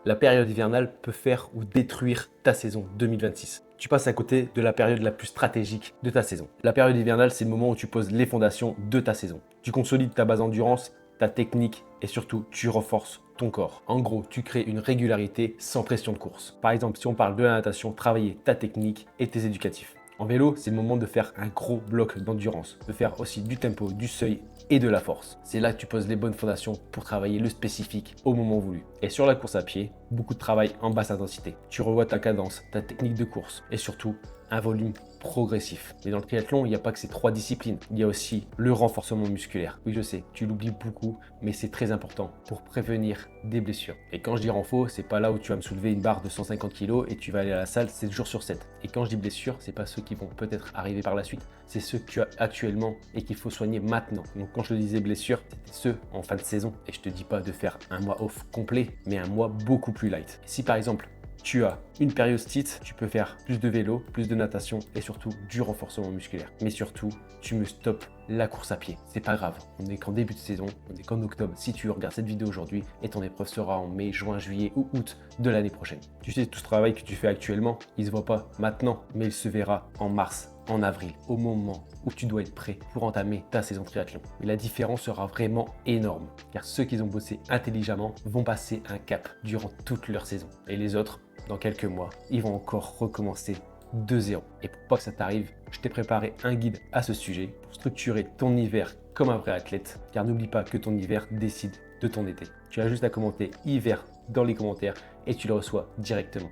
La période hivernale peut faire ou détruire ta saison 2026. Tu passes à côté de la période la plus stratégique de ta saison. La période hivernale, c'est le moment où tu poses les fondations de ta saison. Tu consolides ta base endurance, ta technique et surtout, tu renforces ton corps. En gros, tu crées une régularité sans pression de course. Par exemple, si on parle de la natation, travailler ta technique et tes éducatifs. En vélo, c'est le moment de faire un gros bloc d'endurance, de faire aussi du tempo, du seuil et de la force. C'est là que tu poses les bonnes fondations pour travailler le spécifique au moment voulu. Et sur la course à pied, beaucoup de travail en basse intensité. Tu revois ta cadence, ta technique de course et surtout un volume progressif. Mais dans le triathlon, il n'y a pas que ces 3 disciplines. Il y a aussi le renforcement musculaire. Oui, je sais, tu l'oublies beaucoup, mais c'est très important pour prévenir des blessures. Et quand je dis renfort, c'est pas là où tu vas me soulever une barre de 150 kg et tu vas aller à la salle 7 jours sur 7. Et quand je dis blessure, c'est pas ceux qui vont peut-être arriver par la suite, c'est ceux que tu as actuellement et qu'il faut soigner maintenant. Donc quand je te disais blessure, c'était ceux en fin de saison. Et je te dis pas de faire un mois off complet, mais un mois beaucoup plus light. Si par exemple, tu as une périostite, tu peux faire plus de vélo, plus de natation et surtout du renforcement musculaire. Mais surtout, tu me stoppes la course à pied. C'est pas grave, on n'est qu'en début de saison, on n'est qu'en octobre si tu regardes cette vidéo aujourd'hui et ton épreuve sera en mai, juin, juillet ou août de l'année prochaine. Tu sais, tout ce travail que tu fais actuellement, il ne se voit pas maintenant, mais il se verra en mars, en avril, au moment où tu dois être prêt pour entamer ta saison triathlon. Mais la différence sera vraiment énorme, car ceux qui ont bossé intelligemment vont passer un cap durant toute leur saison. Et les autres, dans quelques mois, ils vont encore recommencer de zéro. Et pour pas que ça t'arrive, je t'ai préparé un guide à ce sujet pour structurer ton hiver comme un vrai athlète, car n'oublie pas que ton hiver décide de ton été. Tu as juste à commenter hiver dans les commentaires et tu le reçois directement.